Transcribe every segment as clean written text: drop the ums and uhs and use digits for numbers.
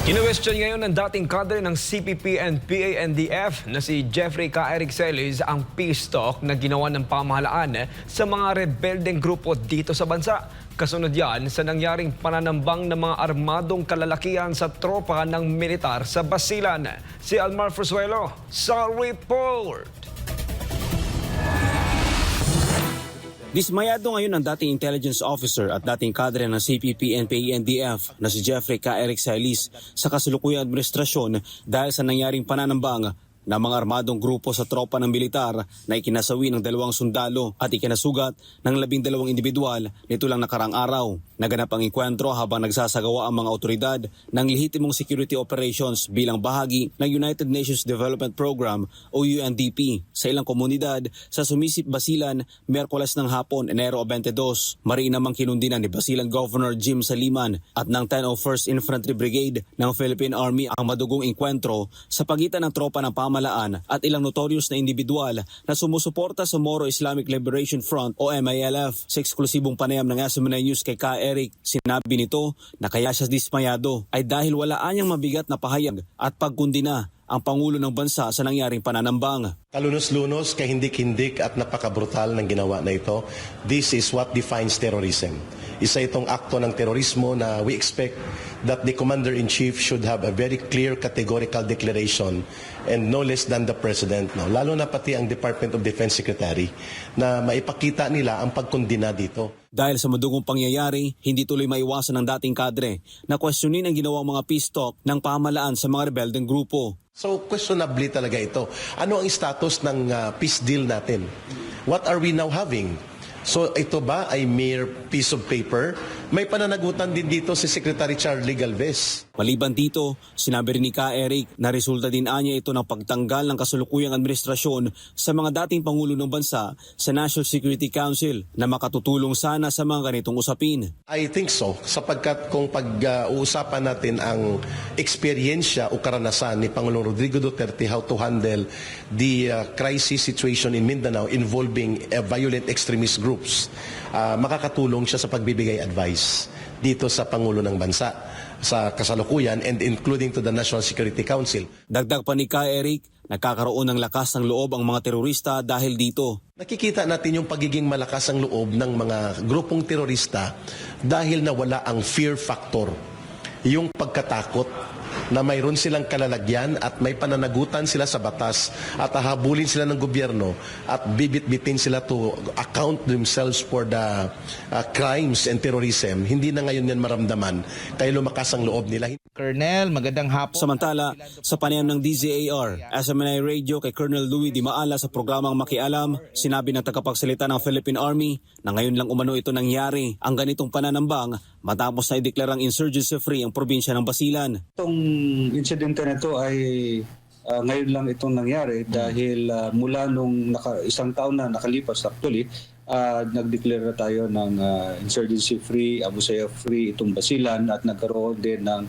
Kinwestiyon ngayon ng dating kadre ng CPP and PANDF na si Jeffrey K. Eric Celis ang peace talk na ginawa ng pamahalaan sa mga rebeldeng grupo dito sa bansa. Kasunod yan sa nangyaring pananambang ng mga armadong kalalakihan sa tropa ng militar sa Basilan. Si Almar Frusuelo sa report. Dismayado ngayon ang dating intelligence officer at dating kadre ng CPP and PANDF na si Jeffrey K. Eric Celis sa kasalukuyang administrasyon dahil sa nangyaring pananambang ng mga armadong grupo sa tropa ng militar na ikinasawi ng 2 sundalo at ikinasugat ng 12 individual nito lang nakarang araw. Naganap ang enkwentro habang nagsasagawa ang mga otoridad ng lehitimong security operations bilang bahagi ng United Nations Development Program o UNDP sa ilang komunidad sa Sumisip, Basilan, Miyerkules ng hapon, Enero 22. Mariin namang kinundinan ni Basilan Governor Jim Saliman at ng 1001st Infantry Brigade ng Philippine Army ang madugong enkwentro sa pagitan ng tropa ng pamahalaan at ilang notorious na individual na sumusuporta sa Moro Islamic Liberation Front o MILF. Sa eksklusibong panayam ng SMNI News kay K. Eric, sinabi nito na kaya siya dismayado ay dahil wala anyang mabigat na pahayag at pagkundina ang Pangulo ng Bansa sa nangyaring pananambang. Kalunos-lunos, kahindik-hindik at napakabrutal ng ginawa na ito. This is what defines terrorism. Isa itong akto ng terorismo na we expect that the Commander-in-Chief should have a very clear categorical declaration and no less than the President. No? Lalo na pati ang Department of Defense Secretary na maipakita nila ang pagkundina dito. Dahil sa madugong pangyayari, hindi tuloy maiwasan ng dating kadre na questionin ang ginawang mga peace talk ng pamahalaan sa mga rebeldeng grupo. So questionably talaga ito. Ano ang status ng peace deal natin? What are we now having? So ito ba ay mere piece of paper? May pananagutan din dito si Secretary Charlie Galvez. Maliban dito, sinabi rin ni K. Eric na resulta din anya ito ng pagtanggal ng kasalukuyang administrasyon sa mga dating Pangulo ng Bansa sa National Security Council na makatutulong sana sa mga ganitong usapin. I think so, sapagkat kung pag-uusapan natin ang eksperyensya o karanasan ni Pangulong Rodrigo Duterte how to handle the crisis situation in Mindanao involving violent extremist groups, makakatulong siya sa pagbibigay advice dito sa Pangulo ng Bansa sa kasalukuyan and including to the National Security Council. Dagdag pa ni K. Eric, nagkakaroon ng lakas ng loob ang mga terorista dahil dito. Nakikita natin yung pagiging malakas ang loob ng mga grupong terorista dahil nawala ang fear factor, yung pagkatakot na mayroon silang kalalagyan at may pananagutan sila sa batas at hahabulin sila ng gobyerno at bibit-bitin sila to account themselves for the crimes and terrorism. Hindi na ngayon yan maramdaman kaya lumakas ang loob nila. Colonel, magandang hapon. Samantala, sa panayam ng DZAR, SMNI Radio kay Colonel Louis Di Maala sa programang Makialam, sinabi ng tagapagsalita ng Philippine Army na ngayon lang umano ito nangyari ang ganitong pananambang matapos na ideklarang insurgency-free ang probinsya ng Basilan. Itong insidente na ito ay ngayon lang itong nangyari dahil mula nung isang taon na nakalipas actually, nag-declare na tayo ng insurgency-free, Abu Sayyaf-free itong Basilan at nagkaroon din ng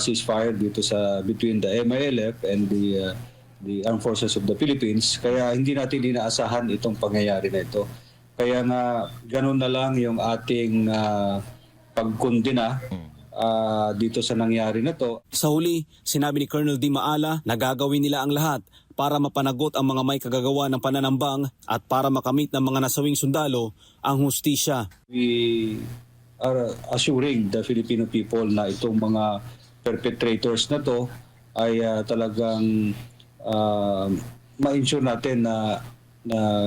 ceasefire dito sa between the MILF and the Armed Forces of the Philippines. Kaya hindi natin inaasahan itong pangyayari na ito. Kaya nga ganun na lang yung ating pagkundina dito sa nangyari na to. Sa huli, sinabi ni Colonel Di Maala na gagawin nila ang lahat para mapanagot ang mga may kagagawa ng pananambang at para makamit ng mga nasawing sundalo ang hustisya. We are assuring the Filipino people na itong mga perpetrators na to ay talagang ma-ensure natin na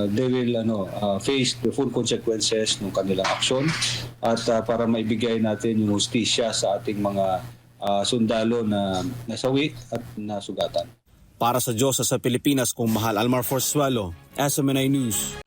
they will face the full consequences ng kanilang aksyon at para maibigay natin yung hustisya sa ating mga sundalo na nasawi at nasugatan. Para sa Diyos sa Pilipinas kung mahal, Almar Frusuelo, SMNI News.